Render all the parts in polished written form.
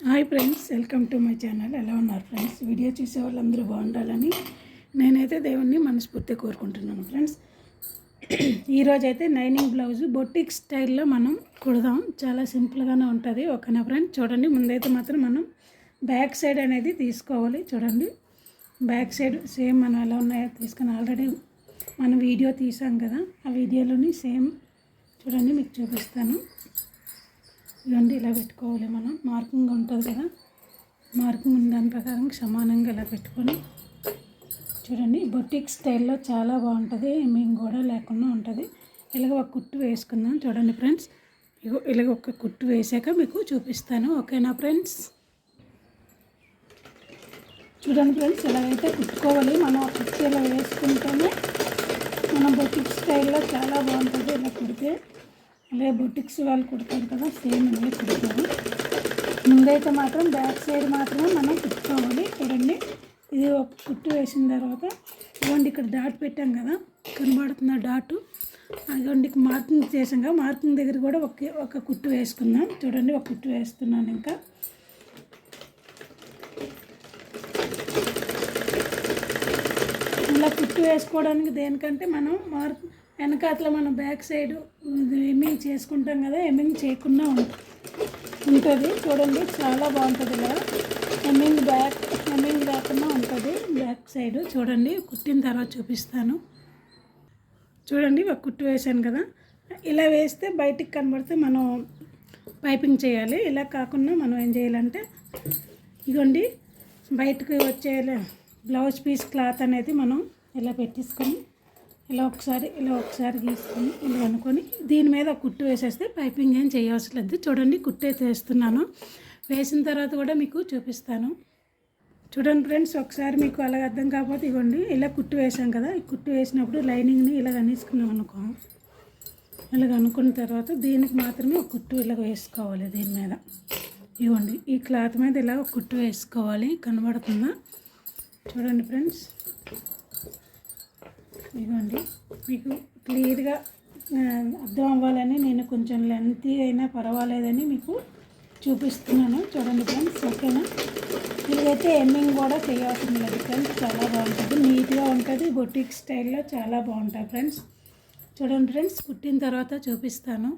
Hi friends, welcome to my channel. ఎలా ఉన్నారు friends? Video చూసే వాళ్ళందరూ బాగుండాలని నేనైతే దేవుణ్ణి మనస్ఫూర్తిగా కోరుకుంటున్నాను ఫ్రెండ్స్. ఈరోజైతే లైనింగ్ బ్లౌజ్ బొటిక్ స్టైల్లో మనం కుడదాం. చాలా సింపుల్గానే ఉంటుంది. ఓకేనా ఫ్రెండ్స్? చూడండి, ముందైతే మాత్రం మనం బ్యాక్ సైడ్ అనేది తీసుకోవాలి. చూడండి, బ్యాక్ సైడ్ సేమ్ మనం ఎలా ఉన్నాయో తీసుకొని ఆల్రెడీ మనం వీడియో తీసాం కదా, ఆ వీడియోలోని సేమ్ చూడండి మీకు చూపిస్తాను. ఇవన్నీ ఇలా పెట్టుకోవాలి. మనం మార్కింగ్ ఉంటుంది కదా, మార్కింగ్ ఉన్న దాని ప్రకారం సమానంగా ఇలా పెట్టుకొని చూడండి, బొటిక్ స్టైల్లో చాలా బాగుంటుంది. మేము కూడా లేకుండా ఉంటుంది. ఇలాగ ఒక కుట్టు వేసుకుందాం. చూడండి ఫ్రెండ్స్, ఇలాగ ఒక కుట్టు వేసాక మీకు చూపిస్తాను. ఓకేనా ఫ్రెండ్స్? చూడండి ఫ్రెండ్స్, ఇలాగైతే కుట్టుకోవాలి. మనం ఆ కుట్టు ఇలా వేసుకుంటేనే మనం బొటిక్ స్టైల్లో చాలా బాగుంటుంది. ఇలా కుడితే అలాగే బొటిక్స్ వాళ్ళు కుడతారు కదా, సేమ్ ఇలాగే కుడతారు. ముందైతే మాత్రం బ్యాక్ సైడ్ మాత్రమే మనం కుట్టుకోవాలి. చూడండి, ఇది ఒక కుట్టు వేసిన తర్వాత ఇవ్వండి, ఇక్కడ డాట్ పెట్టాం కదా, కనబడుతున్న డాటు, అదిగోండి మార్కింగ్ చేసాం కదా, మార్కింగ్ దగ్గర కూడా ఒక కుట్టు వేసుకుందాం. చూడండి, ఒక కుట్టు వేస్తున్నాను. ఇంకా ఇలా కుట్టు వేసుకోవడానికి దేనికంటే మనం వెనకాతల మనం బ్యాక్ సైడ్ ఎమ్మింగ్ చేసుకుంటాం కదా, ఎమ్మింగ్ చేయకుండా ఉంటుంది. చూడండి, చాలా బాగుంటుంది కదా, ఎమ్మింగ్ లేకుండా ఉంటుంది బ్యాక్ సైడ్. చూడండి, కుట్టిన తర్వాత చూపిస్తాను. చూడండి, ఒక కుట్టు వేసాను కదా, ఇలా వేస్తే బయటికి కనబడితే మనం పైపింగ్ చేయాలి. ఇలా కాకుండా మనం ఏం చేయాలంటే ఇదిగోండి, బయటకు వచ్చే బ్లౌజ్ పీస్ క్లాత్ అనేది మనం ఇలా పెట్టేసుకొని ఇలా ఒకసారి గీసుకొని ఇలా అనుకొని దీని మీద కుట్టు వేసేస్తే పైపింగ్ ఏం చేయవలసిన లేదు. చూడండి, కుట్టు అయితే వేస్తున్నాను. వేసిన తర్వాత కూడా మీకు చూపిస్తాను. చూడండి ఫ్రెండ్స్, ఒకసారి మీకు అలా అర్థం కాకపోతే ఇవ్వండి, ఇలా కుట్టు వేసాం కదా, ఈ కుట్టు వేసినప్పుడు లైనింగ్ని ఇలా అనేసుకున్నాం అనుకో, ఇలాగ అనుకున్న తర్వాత దీనికి మాత్రమే ఒక కుట్టు ఇలాగ వేసుకోవాలి. దీని మీద ఇవ్వండి, ఈ క్లాత్ మీద ఇలా ఒక కుట్టు వేసుకోవాలి. కనబడుతుందా? చూడండి ఫ్రెండ్స్, ఇవ్వండి, మీకు క్లియర్గా అర్థం అవ్వాలని నేను కొంచెం లెంతీ అయినా పర్వాలేదని మీకు చూపిస్తున్నాను. చూడండి ఫ్రెండ్స్, ఓకేనా? ఇదైతే ఎమ్మింగ్ కూడా చేయాల్సింది లేదు ఫ్రెండ్స్. చాలా బాగుంటుంది, నీట్గా ఉంటుంది, బొటిక్ స్టైల్లో చాలా బాగుంటుంది ఫ్రెండ్స్. చూడండి ఫ్రెండ్స్, కుట్టిన తర్వాత చూపిస్తాను.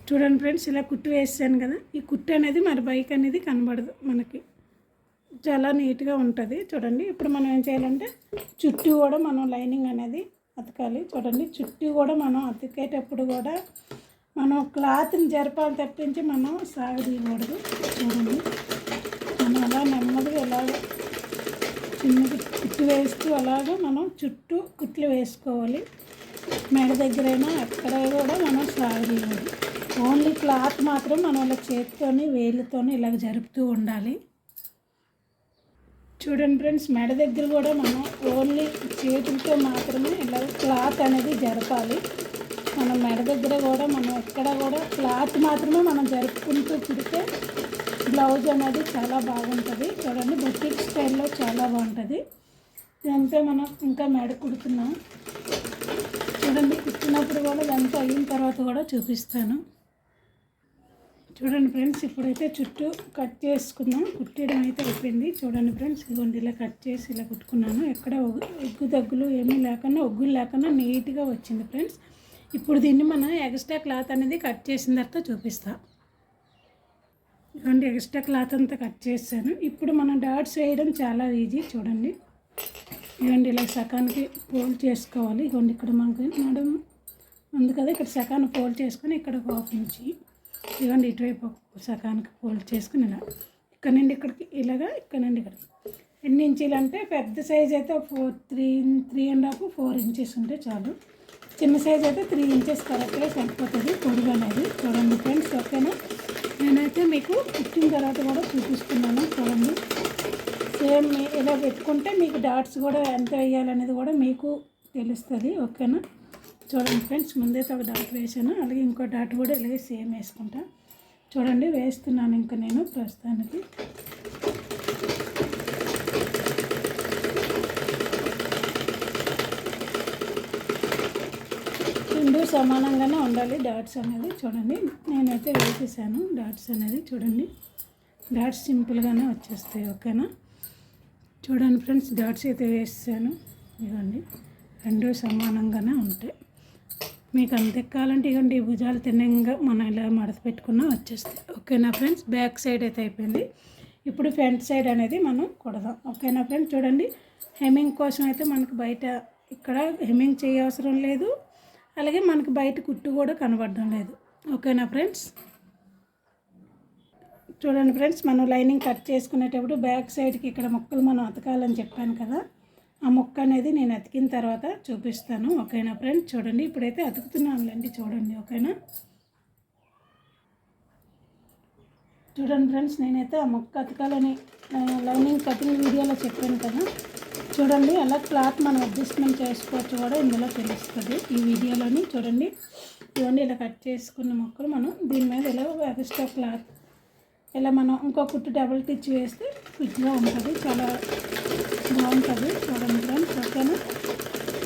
చూడండి ఫ్రెండ్స్, ఇలా కుట్టు వేసాను కదా, ఈ కుట్టు అనేది మరి బైక్ అనేది కనబడదు మనకి, చాలా నీట్గా ఉంటుంది. చూడండి, ఇప్పుడు మనం ఏం చేయాలంటే చుట్టూ కూడా మనం లైనింగ్ అనేది అతకాలి. చూడండి, చుట్టూ కూడా మనం అతికేటప్పుడు కూడా మనం క్లాత్ని జరపాలి తప్పించి మనం సాగదీయకూడదు. చూడండి, మనం అలా నెమ్మదిగా ఎలాగ చిన్నది కుట్టు వేస్తూ అలాగే మనం చుట్టూ కుట్లు వేసుకోవాలి. మెడ దగ్గరైనా ఎక్కడ కూడా మనం సాగదీయాలి. ఓన్లీ క్లాత్ మాత్రం మనం ఇలా చేతితోని వేలుతోని ఇలాగ జరుపుతూ ఉండాలి. చూడండి ఫ్రెండ్స్, మెడ దగ్గర కూడా మనం ఓన్లీ చేతులతో మాత్రమే ఇలా క్లాత్ అనేది జరపాలి. మనం మెడ దగ్గర కూడా మనం ఎక్కడ కూడా క్లాత్ మాత్రమే మనం జరుపుకుంటూ కుడితే బ్లౌజ్ అనేది చాలా బాగుంటుంది. చూడండి, బొటిక్ స్టైల్లో చాలా బాగుంటుంది. ఇదంతా మనం ఇంకా మెడ కుడుతున్నాం. చూడండి, కుట్టినప్పుడు కూడా ఇదంతా అయిన తర్వాత కూడా చూపిస్తాను. చూడండి ఫ్రెండ్స్, ఇప్పుడైతే చుట్టూ కట్ చేసుకుందాం. కుట్టడం అయితే అయిపోయింది. చూడండి ఫ్రెండ్స్, ఇదిగోండి ఇలా కట్ చేసి ఇలా కుట్టుకున్నాను. ఎక్కడ ఎగ్గు దగ్గులు ఏమీ లేకుండా, ఒగ్గులు లేకుండా నీట్గా వచ్చింది ఫ్రెండ్స్. ఇప్పుడు దీన్ని మనం ఎక్స్ట్రా క్లాత్ అనేది కట్ చేసిన తర్వాత చూపిస్తా. ఇదిగోండి, ఎక్స్ట్రా క్లాత్ అంతా కట్ చేశాను. ఇప్పుడు మనం డాట్స్ వేయడం చాలా ఈజీ. చూడండి, ఇదిగోండి ఇలా సకానికి ఫోల్డ్ చేసుకోవాలి. ఇదిగోండి, ఇక్కడ మనకి నడుం ఉంది కదా, ఇక్కడ సకాన్ని ఫోల్డ్ చేసుకొని ఇక్కడ ఒక హాఫ్ ఇంచి ఇవ్వండి, ఇటువైపు సకానికి ఫోల్డ్ చేసుకుని ఇలా ఇక్కడ నుండి ఇక్కడికి ఇలాగా, ఇక్కడ నుండి ఇక్కడికి ఎన్ని ఇంచీలు అంటే పెద్ద సైజ్ అయితే 3.5 4 ఇంచెస్ ఉంటే చాలు. చిన్న సైజ్ అయితే 3 ఇంచెస్ కరెక్ట్గా సరిపోతుంది పొడుగు అనేది. చూడండి ఫ్రెండ్స్, ఓకేనా? నేనైతే మీకు కుట్టిన తర్వాత కూడా చూపిస్తున్నాను. చూడండి, సేమ్ ఇలా పెట్టుకుంటే మీకు డాట్స్ కూడా ఎంత వేయాలనేది కూడా మీకు తెలుస్తుంది. ఓకేనా? చూడండి ఫ్రెండ్స్, ముందైతే ఒక డాట్ వేసాను, అలాగే ఇంకో డాట్ కూడా ఇలాగే సేమ్ వేసుకుంటా. చూడండి, వేస్తున్నాను ఇంకా నేను ప్రస్తుతానికి. సమానంగానే ఉండాలి డాట్స్ అనేది. చూడండి నేనైతే వేసేసాను డాట్స్ అనేది. చూడండి డాట్స్ సింపుల్గానే వచ్చేస్తాయి. ఓకేనా, చూడండి ఫ్రెండ్స్ డాట్స్ అయితే వేసాను. ఇవ్వండి రెండు సమానంగానే ఉంటాయి. మీకు అంత ఎక్కాలంటే ఇవ్వండి ఈ భుజాలు తిన్నంగా మనం ఇలా మడత పెట్టుకున్నా వచ్చేస్తాయి. ఓకేనా ఫ్రెండ్స్, బ్యాక్ సైడ్ అయితే అయిపోయింది. ఇప్పుడు ఫ్రంట్ సైడ్ అనేది మనం కుడదాం. ఓకేనా ఫ్రెండ్స్, చూడండి హెమ్మింగ్ కోసం అయితే మనకు బయట ఇక్కడ హెమ్మింగ్ చేయవసరం లేదు, అలాగే మనకు బయట కుట్టు కూడా కనబడడం లేదు. ఓకేనా ఫ్రెండ్స్, చూడండి ఫ్రెండ్స్ మనం లైనింగ్ కట్ చేసుకునేటప్పుడు బ్యాక్ సైడ్కి ఇక్కడ ముక్కలు మనం అతకాలని చెప్పాను కదా, ఆ ముక్క అనేది నేను అతికిన తర్వాత చూపిస్తాను. ఓకేనా ఫ్రెండ్స్, చూడండి ఇప్పుడైతే అతుకుతున్నానులేండి. చూడండి ఓకేనా, చూడండి ఫ్రెండ్స్ నేనైతే ఆ ముక్క అతకాలని లైనింగ్ కటింగ్ వీడియోలో చెప్పాను కదా. చూడండి అలా క్లాత్ మనం అడ్జస్ట్మెంట్ చేసుకోవచ్చు కూడా ఇందులో తెలుస్తుంది ఈ వీడియోలోని. చూడండి ఇవన్నీ ఇలా కట్ చేసుకున్న ముక్కలు మనం దీని మీద ఇలా ఎక్స్ట్రా క్లాత్ ఇలా మనం ఇంకో కుట్టు డబుల్ టిచ్ వేస్తే ఫిట్గా ఉంటుంది, చాలా బాగుంటుంది. చూడండి ఫ్రెండ్స్ ఓకేనా.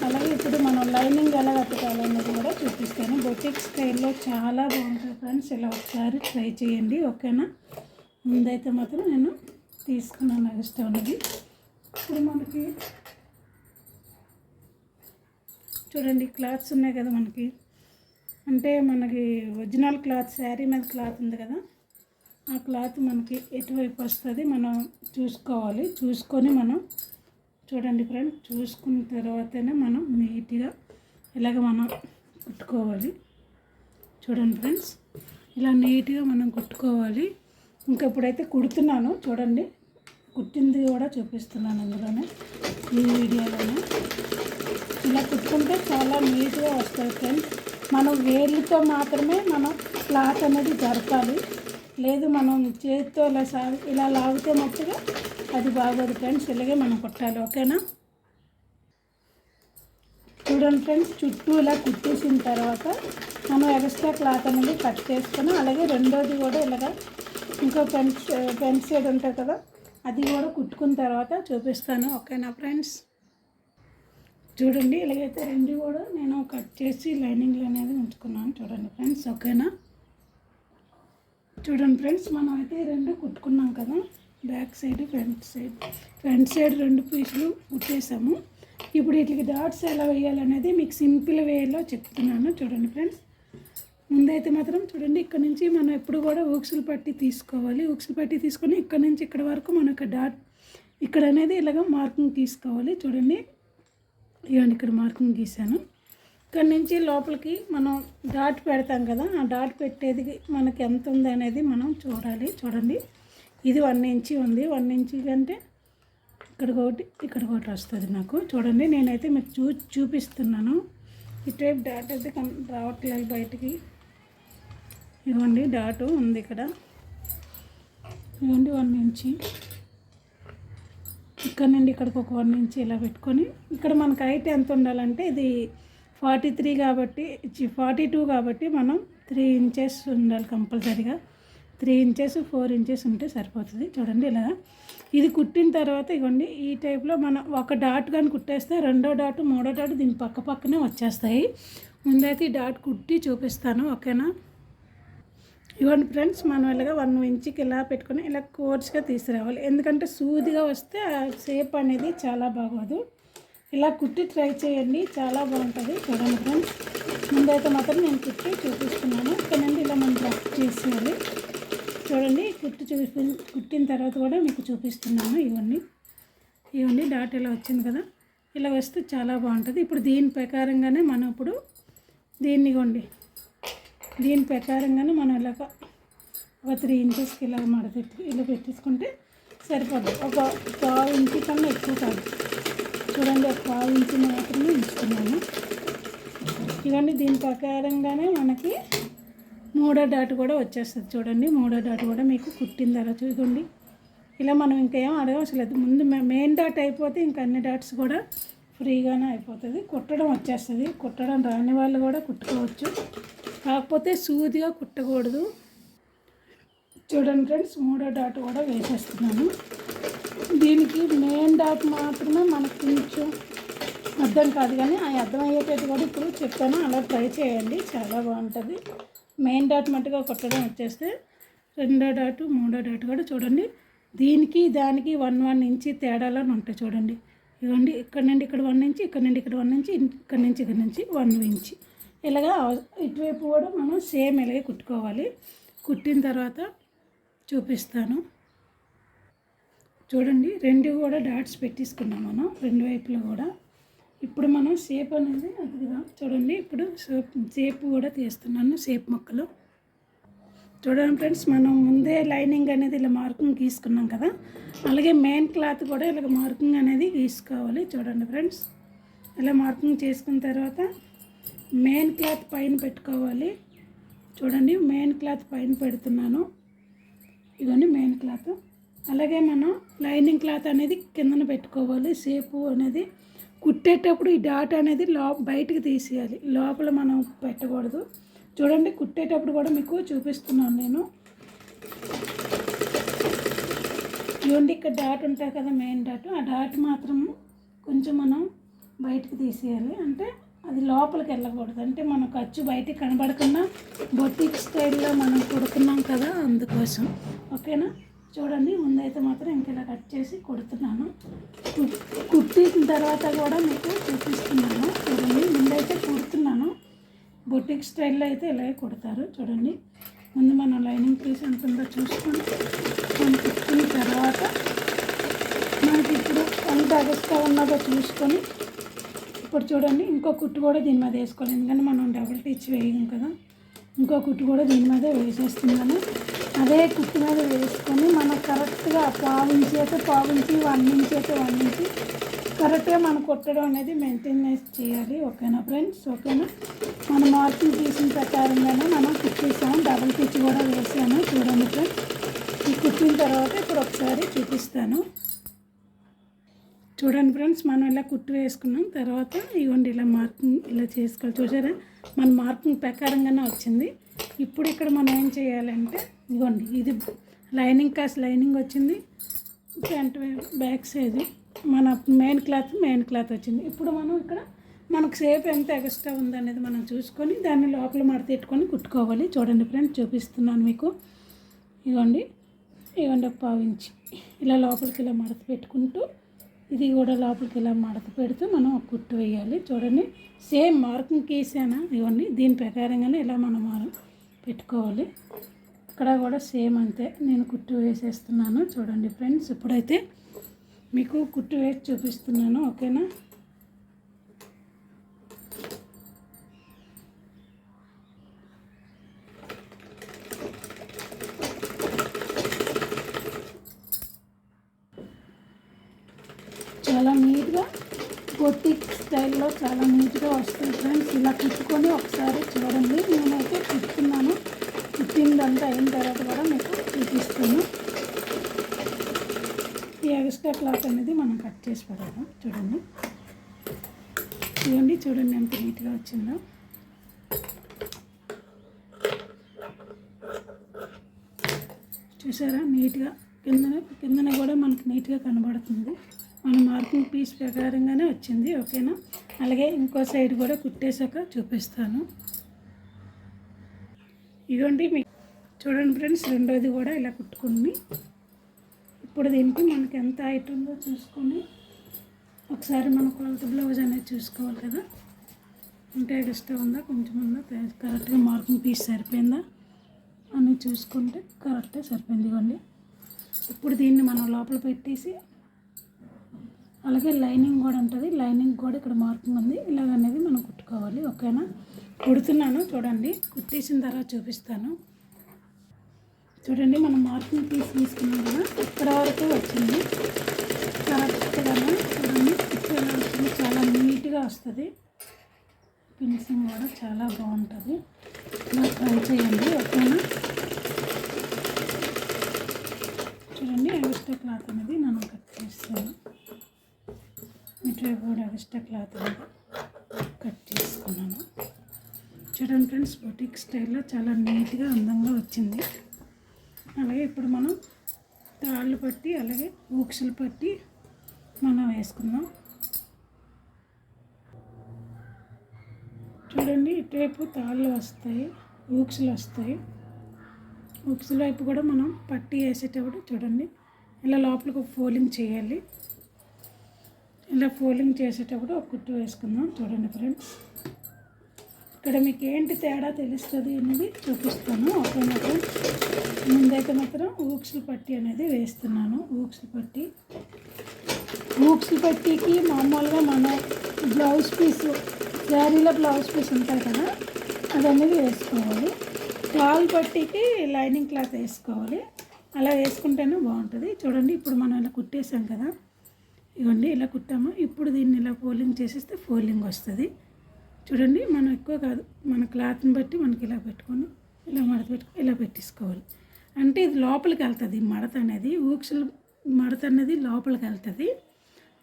అలాగే ఇప్పుడు మనం లైనింగ్ ఎలా కట్టుకోవాలన్నది కూడా చూపిస్తాను. బొటిక్ స్టైల్లో చాలా బాగుంటుంది ఫ్రెండ్స్, ఇలా ఒకసారి ట్రై చేయండి. ఓకేనా, ముందైతే మాత్రం నేను తీసుకున్నాను ఎక్స్ట్రా ఉన్నది. ఇప్పుడు మనకి చూడండి క్లాత్స్ ఉన్నాయి కదా మనకి, అంటే మనకి ఒరిజినల్ క్లాత్ శారీ మీద క్లాత్ ఉంది కదా, ఆ క్లాత్ మనకి ఎటువైపు వస్తుంది మనం చూసుకోవాలి. చూసుకొని మనం చూడండి ఫ్రెండ్స్ చూసుకున్న తర్వాతనే మనం నీట్గా ఇలాగ మనం కుట్టుకోవాలి. చూడండి ఫ్రెండ్స్ ఇలా నీట్గా మనం కుట్టుకోవాలి. ఇంకా ఇప్పుడైతే కుడుతున్నాను. చూడండి కుట్టింది కూడా చూపిస్తున్నాను అందులోనే ఈ వీడియోలోనే. ఇలా కుట్టుకుంటే చాలా నీట్గా వస్తాయి ఫ్రెండ్స్. మనం వేళ్ళతో మాత్రమే మనం క్లాత్ అనేది జరపాలి, లేదు మనం చేతితో ఇలా లాగితే మట్టుగా అది బాగోదు ఫ్రెండ్స్. ఇలాగే మనం కుట్టాలి. ఓకేనా, చూడండి ఫ్రెండ్స్ చుట్టూ ఇలా కుట్టేసిన తర్వాత మనం ఎక్స్ట్రా క్లాత్ అనేది కట్ చేసుకొని, అలాగే రెండోది కూడా ఇలాగ ఇంకో ఫ్రంట్ సైడ్ ఉంటుంది కదా అది కూడా కుట్టుకున్న తర్వాత చూపిస్తాను. ఓకేనా ఫ్రెండ్స్, చూడండి ఇలాగైతే రెండు కూడా నేను కట్ చేసి లైనింగ్లు అనేది ఉంచుకున్నాను. చూడండి ఫ్రెండ్స్ ఓకేనా. చూడండి ఫ్రెండ్స్ మనం అయితే రెండు కుట్టుకున్నాం కదా, బ్యాక్ సైడ్ ఫ్రంట్ సైడ్ రెండు పీసులు కుట్టేసాము. ఇప్పుడు వీటికి డాట్స్ ఎలా వేయాలనేది మీకు సింపుల్ వేలో చెప్తున్నాను. చూడండి ఫ్రెండ్స్ ముందైతే మాత్రం చూడండి ఇక్కడ నుంచి మనం ఎప్పుడు కూడా ఊక్సులు పట్టి తీసుకోవాలి. ఊక్సులు పట్టి తీసుకొని ఇక్కడ నుంచి ఇక్కడ వరకు మనకు డాట్ ఇక్కడ అనేది ఇలాగ మార్కింగ్ తీసుకోవాలి. చూడండి ఇవన్నీ ఇక్కడ మార్కింగ్ గీసాను. ఇక్కడ నుంచి లోపలికి మనం డాట్ పెడతాం కదా, ఆ డాట్ పెట్టేది మనకి ఎంత ఉంది అనేది మనం చూడాలి. చూడండి ఇది 1 ఇంచ్ ఉంది. 1 ఇంచ్ అంటే ఇక్కడ ఒకటి వస్తుంది నాకు. చూడండి నేనైతే మీకు చూపిస్తున్నాను. ఈ టైప్ డాట్ అయితే రావట్లేదు బయటికి. ఇవ్వండి డాట్ ఉంది ఇక్కడ, ఇవ్వండి 1 ఇంచ్. ఇక్కడ నుండి ఇక్కడికి ఒక 1 ఇంచ్ ఇలా పెట్టుకొని, ఇక్కడ మనకు హైట్ ఎంత ఉండాలంటే ఇది 43 కాబట్టి 42 కాబట్టి మనం 3 ఇంచెస్ ఉండాలి కంపల్సరీగా. 3 ఇంచెస్ 4 ఇంచెస్ ఉంటే సరిపోతుంది. చూడండి ఇలా ఇది కుట్టిన తర్వాత ఇవ్వండి ఈ టైప్లో మనం ఒక డాట్ కానీ కుట్టేస్తే రెండో డాట్ మూడో డాట్ దీని పక్కనే వచ్చేస్తాయి. ముందైతే ఈ డాట్ కుట్టి చూపిస్తాను. ఓకేనా, ఇవ్వండి ఫ్రెండ్స్ మనం ఇలాగ 1 ఇంచుకి ఇలా పెట్టుకొని ఇలా కోర్స్గా తీసుకురావాలి, ఎందుకంటే సూదిగా వస్తే ఆ షేప్ అనేది చాలా బాగోదు. ఇలా కుట్టి ట్రై చేయండి, చాలా బాగుంటుంది. చూడండి ఫ్రెండ్స్ ముందైతే మాత్రం నేను కుట్టి చూపిస్తున్నాను. ఇక్కడ నుండి ఇలా మనం డ్రాప్ చేసేయాలి. చూడండి కుట్టిన తర్వాత కూడా మీకు చూపిస్తున్నాను. ఇవన్నీ డాట్ ఇలా వచ్చింది కదా, ఇలా వస్తే చాలా బాగుంటుంది. ఇప్పుడు దీని ప్రకారంగానే మనం ఇప్పుడు దీని ప్రకారంగానే మనం ఇలాగ ఒక 3 ఇంచెస్కి ఇలా మడతెట్టి ఇలా పెట్టేసుకుంటే సరిపోదు. ఒక 1/4 ఇంచు కన్నా ఎక్కువ కాదు. చూడండి ఒక 1/4 ఇంచు మాత్రమే ఉంచుతున్నాను. ఇవన్నీ దీని ప్రకారంగానే మనకి మూడో డాట్ కూడా వచ్చేస్తుంది. చూడండి మూడో డాట్ కూడా మీకు కుట్టిన తర్వాత చూడండి ఇలా మనం ఇంకేం అడగవసరం లేదు. ముందు మెయిన్ డాట్ అయిపోతే ఇంకా అన్ని డాట్స్ కూడా ఫ్రీగానే అయిపోతుంది. కుట్టడం వచ్చేస్తుంది. కుట్టడం రాని వాళ్ళు కూడా కుట్టుకోవచ్చు, కాకపోతే సూదిగా కుట్టకూడదు. చూడండి ఫ్రెండ్స్ మూడో డాట్ కూడా వేసేస్తున్నాను. దీనికి మెయిన్ డాట్ మాత్రమే మనకు కొంచెం అర్థం కాదు, కానీ ఆ అర్థమయ్యేటట్టు కూడా ఇప్పుడు చెప్తాను, అలా ట్రై చేయండి, చాలా బాగుంటుంది. మెయిన్ డాట్ మట్టుగా కొట్టడం వచ్చేస్తే రెండో డాటు మూడో డాట్ కూడా చూడండి, దీనికి దానికి 1 ఇంచి తేడాలో ఉంటాయి చూడండి. ఇవ్వండి, ఇక్కడ నుండి ఇక్కడ 1 ఇంచి, ఇక్కడ నుండి ఇక్కడ 1 ఇంచి, ఇక్కడ నుంచి 1 ఇంచి, ఇలాగా ఇటువైపు కూడా మనం సేమ్ ఇలాగే కుట్టుకోవాలి. కుట్టిన తర్వాత చూపిస్తాను చూడండి. రెండు కూడా డాట్స్ పెట్టేసుకున్నాం మనం రెండు వైపులో కూడా. ఇప్పుడు మనం షేప్ అనేది అదిగా చూడండి. ఇప్పుడు షేప్ కూడా తీస్తున్నాను, షేప్ ముక్కలు చూడండి ఫ్రెండ్స్. మనం ముందే లైనింగ్ అనేది ఇలా మార్కింగ్ గీసుకున్నాం కదా, అలాగే మెయిన్ క్లాత్ కూడా ఇలా మార్కింగ్ అనేది గీసుకోవాలి. చూడండి ఫ్రెండ్స్, ఇలా మార్కింగ్ చేసుకున్న తర్వాత మెయిన్ క్లాత్ పైన పెట్టుకోవాలి. చూడండి, మెయిన్ క్లాత్ పైన పెడుతున్నాను, ఇవన్నీ మెయిన్ క్లాత్. అలాగే మనం లైనింగ్ క్లాత్ అనేది కిందన పెట్టుకోవాలి. షేపు అనేది కుట్టేటప్పుడు ఈ డాట్ అనేది బయటికి తీసేయాలి, లోపల మనం పెట్టకూడదు. చూడండి, కుట్టేటప్పుడు కూడా మీకు చూపిస్తున్నాను నేను. ఇవ్వండి, ఇక్కడ డాట్ ఉంటుంది కదా మెయిన్ డాట్, ఆ డాట్ మాత్రం కొంచెం మనం బయటికి తీసేయాలి, అంటే అది లోపలికి వెళ్ళకూడదు. అంటే మనం ఖర్చు బయటికి కనబడకుండా బొటిక్ స్టైల్లో మనం కుడుతున్నాం కదా, అందుకోసం. ఓకేనా? చూడండి, ముందైతే మాత్రం ఇంక ఇలా కట్ చేసి కుడుతున్నాను. కుట్టిన తర్వాత కూడా మీకు చూపిస్తున్నాను. చూడండి, ముందైతే కుడుతున్నాను. బొటిక్ స్టైల్లో అయితే ఇలాగే కుడతారు. చూడండి, ముందు మనం లైనింగ్ పీస్ ఎంత ఉందో చూసుకొని మనం కుట్టిన తర్వాత మనకి ఇప్పుడు ఎంత ఎగస్ట్రా ఉన్నదో చూసుకొని ఇప్పుడు చూడండి, ఇంకో కుట్టు కూడా దీని మీద వేసుకోవాలి. ఎందుకంటే మనం డబుల్ టిచ్ వేయం కదా, ఇంకో కుట్టు కూడా దీని మీద వేసేస్తున్నాను. అదే కుట్టు మీద వేసుకొని మనం కరెక్ట్గా పావించి అయితే పావించి 1 ఇంచి అయితే 1 ఇంచి కరెక్ట్గా మనం కుట్టడం అనేది మెయింటెనెన్స్ చేయాలి. ఓకేనా ఫ్రెండ్స్? ఓకేనా? మనం మార్కింగ్ తీసిన ప్రకారంగానే మనం కుట్టేసాము, డబుల్ టిచ్ కూడా వేసాము. చూడండి ఫ్రెండ్స్, ఈ కుట్టిన తర్వాత ఇప్పుడు ఒకసారి చూపిస్తాను. చూడండి ఫ్రెండ్స్, మనం ఇలా కుట్టు వేసుకున్నాం తర్వాత ఇవ్వండి ఇలా మార్కింగ్ ఇలా చేసుకోవాలి. చూసారా, మన మార్కింగ్ ప్రకారంగానే వచ్చింది. ఇప్పుడు ఇక్కడ మనం ఏం చేయాలంటే ఇవ్వండి, ఇది లైనింగ్ కాస్ట్ లైనింగ్ వచ్చింది, ఫ్రంట్ బ్యాక్ సైడ్ మన మెయిన్ క్లాత్ వచ్చింది. ఇప్పుడు మనం ఇక్కడ మనకు షేప్ ఎంత ఎక్స్ట్రా ఉందనేది మనం చూసుకొని దాన్ని లోపల మడతెట్టుకొని కుట్టుకోవాలి. చూడండి ఫ్రెండ్స్, చూపిస్తున్నాను మీకు. ఇవ్వండి ఒక పావించి ఇలా లోపలికి ఇలా మడత పెట్టుకుంటూ ఇది కూడా లోపలికి ఇలా మడత పెడుతూ మనం ఒక కుట్టు వేయాలి. చూడండి, సేమ్ మార్కింగ్ గీసానా, ఇవ్వండి దీని ప్రకారంగానే ఇలా మనం పెట్టుకోవాలి. ఇక్కడ కూడా సేమ్ అంతే, నేను కుట్టు వేసేస్తున్నాను. చూడండి ఫ్రెండ్స్, ఇప్పుడైతే మీకు కుట్టు వేసి చూపిస్తున్నాను. ఓకేనా? చాలా నీట్గా బొటిక్ స్టైల్లో చాలా నీట్గా వస్తుంది ఫ్రెండ్స్. ఇలా కుట్టుకొని ఒకసారి చూడండి. నేనైతే కుట్టుకున్నాను, కుట్టిందంతా అయిన తర్వాత కూడా మీకు చూపిస్తాను. ఈ ఎక్స్ట్రా క్లాత్ అనేది మనం కట్ చేసి పెడదాం. చూడండి ఎంత నీట్గా వచ్చిందో. చూసారా, నీట్గా కిందన కూడా మనకు నీట్గా కనబడుతుంది. మన మార్కింగ్ పీస్ ప్రకారంగానే వచ్చింది. ఓకేనా? అలాగే ఇంకో సైడ్ కూడా కుట్టేసాక చూపిస్తాను. ఇదిగోండి మీకు చూడండి ఫ్రెండ్స్, రెండోది కూడా ఇలా కుట్టుకుని ఇప్పుడు దీనికి మనకి ఎంత హైట్ ఉందో చూసుకొని ఒకసారి మన కొలత బ్లౌజ్ అనేది చూసుకోవాలి కదా, అంటే ఎక్స్ట్రా ఉందా కొంచెం ఉందా కరెక్ట్గా మార్కింగ్ పీస్ సరిపోయిందా అని చూసుకుంటే కరెక్టే సరిపోయింది. ఇవ్వండి, ఇప్పుడు దీన్ని మనం లోపల పెట్టేసి అలాగే లైనింగ్ కూడా ఉంటుంది, లైనింగ్ కూడా ఇక్కడ మార్కింగ్ ఉంది, ఇలాగనేది మనం కుట్టుకోవాలి. ఓకేనా? కుడుతున్నాను చూడండి, కుట్టేసిన తర్వాత చూపిస్తాను. చూడండి, మనం మార్కింగ్ పీస్ తీసుకున్నాం కదా, ఇక్కడ వరకు వచ్చింది కరెక్ట్గా. చూడండి, ఇక్కడ వచ్చింది, చాలా నీట్గా వస్తుంది. ఫినిషింగ్ కూడా చాలా బాగుంటుంది. ఇలా ట్రై చేయండి. ఓకేనా? చూడండి, ఎక్స్ట్రా క్లాత్ అనేది నేను కట్ చేస్తాను. ఇటువైపు కూడా ఎక్స్ట్రా క్లాత్ అనేది కట్ చేసుకున్నాను. చూడండి ఫ్రెండ్స్, బొటిక్ స్టైల్లో చాలా నీట్గా అందంగా వచ్చింది. అలాగే ఇప్పుడు మనం తాళ్ళు పట్టి అలాగే ఊక్సులు పట్టి మనం వేసుకుందాం. చూడండి ఇటువైపు తాళ్ళు వస్తాయి, ఊక్సులు వస్తాయి. ఊక్సుల వైపు కూడా మనం పట్టి వేసేటప్పుడు చూడండి ఇలా లోపలికి ఫోల్డింగ్ చేయాలి. ఇలా ఫోల్డింగ్ చేసేటప్పుడు ఒక కుట్టు వేసుకుందాం. చూడండి ఫ్రెండ్స్, ఇక్కడ మీకు ఏంటి తేడా తెలుస్తుంది అనేది చూపిస్తాను. ఓకేనా ఫ్రెండ్స్, ముందైతే మాత్రం ఊక్సుల పట్టి అనేది వేస్తున్నాను. ఊక్సుల పట్టీకి మామూలుగా మనం బ్లౌజ్ పీస్, శారీలో బ్లౌజ్ పీస్ ఉంటాయి కదా, అది అనేది వేసుకోవాలి. టాల్ పట్టీకి లైనింగ్ క్లాత్ వేసుకోవాలి. అలా వేసుకుంటేనే బాగుంటుంది. చూడండి ఇప్పుడు మనం ఇలా కుట్టేసాం కదా, ఇవ్వండి ఇలా కుట్టాము. ఇప్పుడు దీన్ని ఇలా ఫోల్డింగ్ చేసేస్తే ఫోల్డింగ్ వస్తుంది. చూడండి మనం ఎక్కువ కాదు, మన క్లాత్ని బట్టి మనకి ఇలా పెట్టుకొని ఇలా మడత పెట్టుకొని ఇలా పెట్టేసుకోవాలి. అంటే ఇది లోపలికి వెళ్తుంది. మడత అనేది ఊక్సుల మడత అనేది లోపలికి వెళ్తుంది,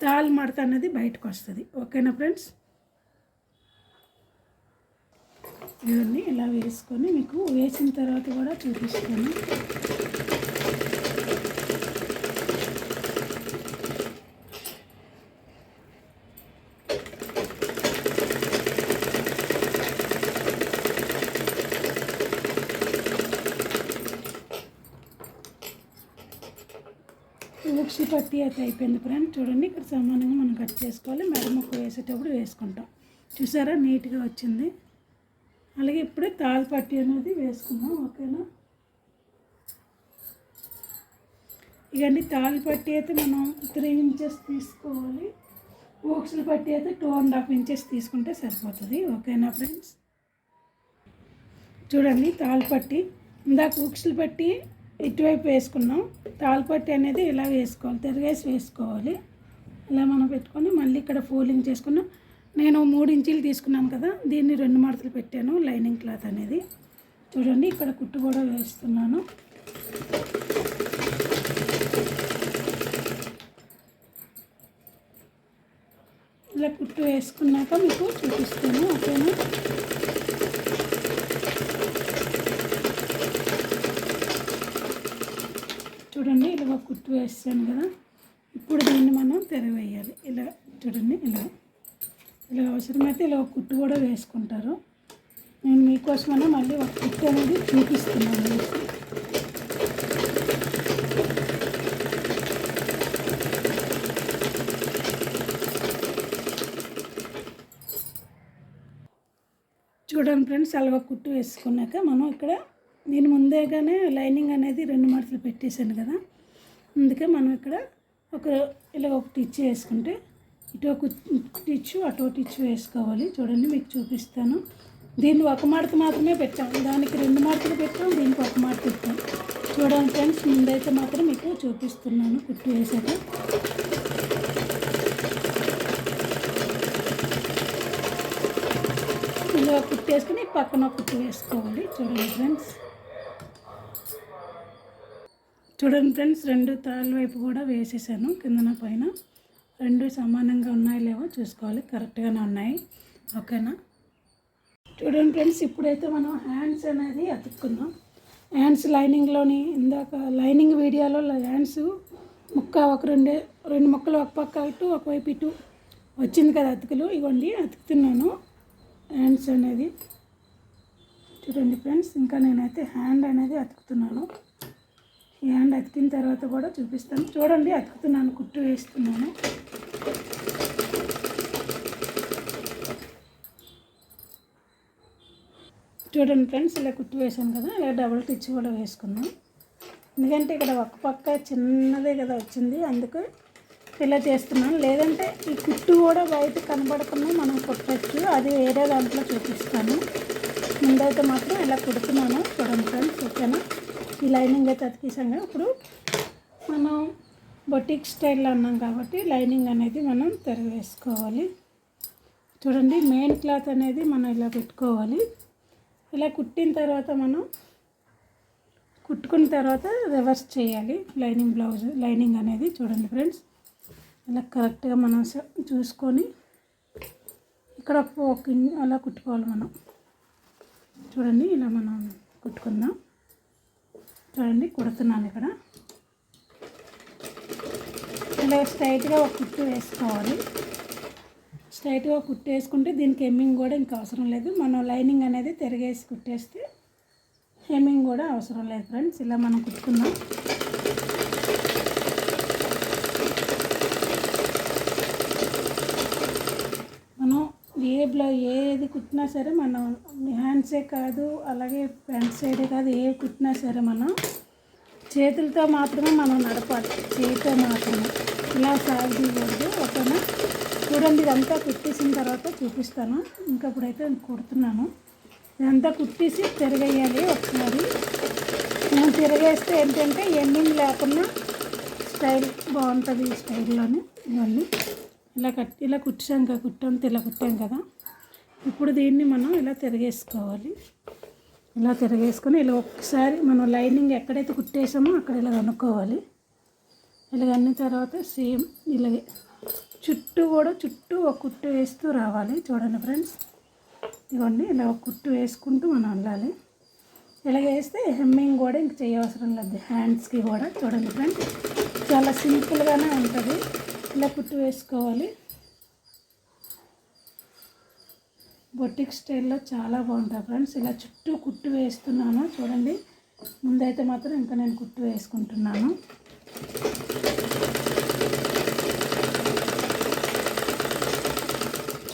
తాల్ మడత అనేది బయటకు వస్తుంది. ఓకేనా ఫ్రెండ్స్, ఇవన్నీ ఇలా వేసుకొని మీకు వేసిన తర్వాత కూడా చూపిస్తాను. ఊక్సి పట్టి అయితే అయిపోయింది ఫ్రెండ్. చూడండి ఇక్కడ సమానంగా మనం కట్ చేసుకోవాలి. మెడ ముక్క వేసేటప్పుడు వేసుకుంటాం. చూసారా నీట్గా వచ్చింది. అలాగే ఇప్పుడే తాల్ పట్టి అనేది వేసుకుందాం. ఓకేనా, ఇవన్నీ తాల్ పట్టి అయితే మనం 3 ఇంచెస్ తీసుకోవాలి. ఊక్సుల పట్టి అయితే 2.5 ఇంచెస్ తీసుకుంటే సరిపోతుంది. ఓకేనా ఫ్రెండ్స్, చూడండి తాల్ పట్టి ఇందాక ఊక్సుల పట్టి ఇటువైపు వేసుకున్నాం. తాల్ పట్టి అనేది ఇలా వేసుకోవాలి, తిరిగేసి వేసుకోవాలి. ఇలా మనం పెట్టుకొని మళ్ళీ ఇక్కడ ఫోల్డింగ్ చేసుకున్నాం. నేను 3 ఇంచీలు తీసుకున్నాను కదా, దీన్ని 2 మడతలు పెట్టాను లైనింగ్ క్లాత్ అనేది. చూడండి ఇక్కడ కుట్టు కూడా వేస్తున్నాను. ఇలా కుట్టు వేసుకున్నాక మీకు చూపిస్తాను. ఓకేనా, చూడండి ఇలా కుట్టు వేస్తాను కదా. ఇప్పుడు దీన్ని మనం తెరవేయాలి. ఇలా చూడండి, ఇలా అవసరమైతే ఇలా ఒక కుట్టు కూడా వేసుకుంటారు. నేను మీకోసమైనా మళ్ళీ ఒక కుట్టు అనేది చూపిస్తున్నాను. చూడండి ఫ్రెండ్స్, అలా ఒక కుట్టు వేసుకున్నాక మనం ఇక్కడ నేను ముందేగానే లైనింగ్ అనేది 2 మడతలు పెట్టేశాను కదా, అందుకే మనం ఇక్కడ ఇలా ఒక టిచ్ వేసుకుంటే ఇటు ఒక టిచ్చు అటు టిచ్చు వేసుకోవాలి. చూడండి మీకు చూపిస్తాను. దీన్ని ఒక మడత మాత్రమే పెట్టాం, దానికి 2 మడతలు పెట్టాం, దీనికి ఒక మడత పెట్టాం. చూడండి ఫ్రెండ్స్, ముందైతే మాత్రం మీకు చూపిస్తున్నాను కుట్టు వేసాక. ఇలా కుట్టు వేసుకుని పక్కన కుట్టు వేసుకోవాలి. చూడండి ఫ్రెండ్స్, 2 తాళ్ళ వైపు కూడా వేసేసాను. కిందన పైన 2 సమానంగా ఉన్నాయో లేవో చూసుకోవాలి, కరెక్ట్గానే ఉన్నాయి. ఓకేనా, చూడండి ఫ్రెండ్స్, ఇప్పుడైతే మనం హ్యాండ్స్ అనేది అతుక్కుందాం. హ్యాండ్స్ లైనింగ్లోని ఇందాక లైనింగ్ వీడియోలో హ్యాండ్స్ ముక్క ఒక 2 ముక్కలు ఒక పక్క ఇటు ఒకవైపు ఇటు వచ్చింది కదా అతుకులు. ఇవ్వండి అతుకుతున్నాను హ్యాండ్స్ అనేది. చూడండి ఫ్రెండ్స్, ఇంకా నేనైతే హ్యాండ్ అనేది అతుకుతున్నాను. ఈ హ్యాండ్ అతికిన తర్వాత కూడా చూపిస్తాను. చూడండి అతుకుతున్నాను, కుట్టు వేస్తున్నాను. చూడండి ఫ్రెండ్స్, ఇలా కుట్టు వేసాను కదా, ఇలా డబుల్ టిచ్ కూడా వేసుకుందాం. ఎందుకంటే ఇక్కడ ఒక పక్క చిన్నదే కదా వచ్చింది, అందుకు ఇలా చేస్తున్నాను. లేదంటే ఈ కుట్టు కూడా బయట కనబడకుండా మనం కుట్టచ్చు, అది వేరే దాంట్లో చూపిస్తాను. ముందైతే మాత్రం ఇలా కుడుతున్నాను. చూడండి ఫ్రెండ్స్, ఓకేనా, ఈ లైనింగ్ అయితే అతికేసాం కదా. ఇప్పుడు మనం బొటిక్ స్టైల్లో అన్నాం కాబట్టి లైనింగ్ అనేది మనం వేసుకోవాలి. చూడండి మెయిన్ క్లాత్ అనేది మనం ఇలా పెట్టుకోవాలి. ఇలా కుట్టిన తర్వాత మనం కుట్టుకున్న తర్వాత రివర్స్ చేయాలి లైనింగ్ అనేది. చూడండి ఫ్రెండ్స్, ఇలా కరెక్ట్గా మనం చూసుకొని ఇక్కడ అలా కుట్టుకోవాలి మనం. చూడండి ఇలా మనం కుట్టుకుందాం. చూడండి కుడుతున్నాను ఇక్కడ. ఇలా స్ట్రైట్గా ఒక కుట్టు వేసుకోవాలి. స్ట్రైట్గా కుట్టేసుకుంటే దీనికి హెమ్మింగ్ కూడా ఇంకా అవసరం లేదు. మనం లైనింగ్ అనేది తిరగేసి కుట్టేస్తే హెమ్మింగ్ కూడా అవసరం లేదు ఫ్రెండ్స్. ఇలా మనం కుట్టుకుందాం. మనం ఏది కుట్టినా సరే మనం హ్యాండ్సే కాదు, అలాగే ఫ్రంట్ సైడే కాదు, ఏ కుట్టినా సరే మనం చేతులతో మాత్రమే మనం నడపాలి. చేతితో మాత్రమే ఇలా సాగకూడదు. ఓకేనా? చూడండి, ఇదంతా కుట్టేసిన తర్వాత చూపిస్తాను. ఇంకా ఇప్పుడైతే నేను కుడుతున్నాను. ఇదంతా కుట్టేసి తిరగేయాలి ఒకసారి. మనం తిరగేస్తే ఏంటంటే ఎండింగ్ లేకుండా స్టైల్ బాగుంటుంది. ఈ స్టైల్లోనే ఇవన్నీ ఇలా కుట్టంతా ఇలా కుట్టాం కదా. ఇప్పుడు దీన్ని మనం ఇలా తిరగేసుకోవాలి. ఇలా తిరగేసుకొని ఇలా ఒకసారి మనం లైనింగ్ ఎక్కడైతే కుట్టేసామో అక్కడ ఇలా అనుకోవాలి. ఇలాగ అన్న తర్వాత సేమ్ ఇలాగే చుట్టూ ఒక కుట్టు వేస్తూ రావాలి. చూడండి ఫ్రెండ్స్, ఇవన్నీ ఇలా ఒక కుట్టు వేసుకుంటూ మనం వెళ్ళాలి. ఇలాగ వేస్తే హెమ్మింగ్ కూడా ఇంక చేయవసరం లేదు. హ్యాండ్స్కి కూడా చూడండి ఫ్రెండ్స్, చాలా సింపుల్గానే ఉంటుంది. ఇలా కుట్టు వేసుకోవాలి. బొటిక్ స్టైల్లో చాలా బాగుంటుంది ఫ్రెండ్స్. ఇలా చుట్టూ కుట్టు వేస్తున్నాను. చూడండి, ముందైతే మాత్రం ఇంకా నేను కుట్టు వేసుకుంటున్నాను.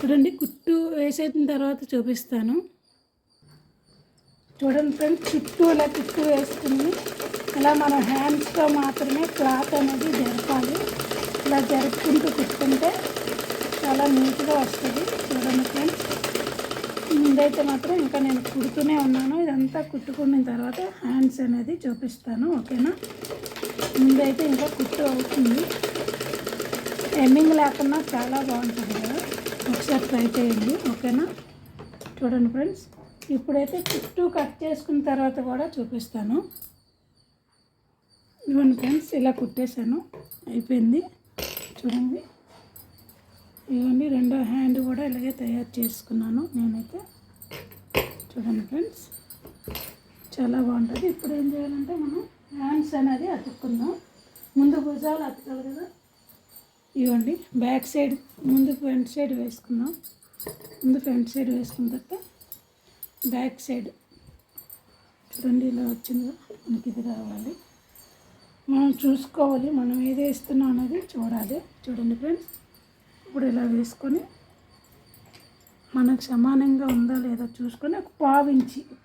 చూడండి, కుట్టు వేసేసిన తర్వాత చూపిస్తాను. చూడండి ఫ్రెండ్స్, చుట్టూ ఇలా కుట్టు వేసుకుని ఇలా మనం హ్యాండ్స్తో మాత్రమే క్లాత్ అనేది జరపాలి. ఇలా జరుపుకుంటూ కుట్టుకుంటే చాలా నీట్గా వస్తుంది. చూడండి ఫ్రెండ్స్, ముందైతే మాత్రం ఇంకా నేను కుడుతూనే ఉన్నాను. ఇదంతా కుట్టుకున్న తర్వాత హ్యాండ్స్ అనేది చూపిస్తాను. ఓకేనా? ముందైతే ఇంకా కుట్టు అవుతుంది. హెమ్మింగ్ లేకుండా చాలా బాగుంటుంది కదా, ఒకసారి ట్రై చేయండి. ఓకేనా? చూడండి ఫ్రెండ్స్, ఇప్పుడైతే చుట్టూ కట్ చేసుకున్న తర్వాత కూడా చూపిస్తాను. ఇవ్వండి ఫ్రెండ్స్, ఇలా కుట్టేశాను, అయిపోయింది. చూడండి, ఇవన్నీ రెండో హ్యాండ్ కూడా ఇలాగే తయారు చేసుకున్నాను నేనైతే. చూడండి ఫ్రెండ్స్, చాలా బాగుంటుంది. ఇప్పుడు ఏం చేయాలంటే మనం హ్యాండ్స్ అనేది అతుక్కుందాం. ముందు భుజాలు అతకాలి కదా. ఇవ్వండి, బ్యాక్ సైడ్ ముందు ఫ్రంట్ సైడ్ వేసుకుందాం. ముందు ఫ్రంట్ సైడ్ వేసుకున్న తర్వాత బ్యాక్ సైడ్ చూడండి ఇలా వచ్చిందో మనకి ఇది రావాలి. మనం చూసుకోవాలి, మనం ఏది వేస్తున్నాం అనేది చూడాలి. చూడండి ఫ్రెండ్స్, ఇప్పుడు ఇలా వేసుకొని మనకు సమానంగా ఉందా లేదా చూసుకొని ఒక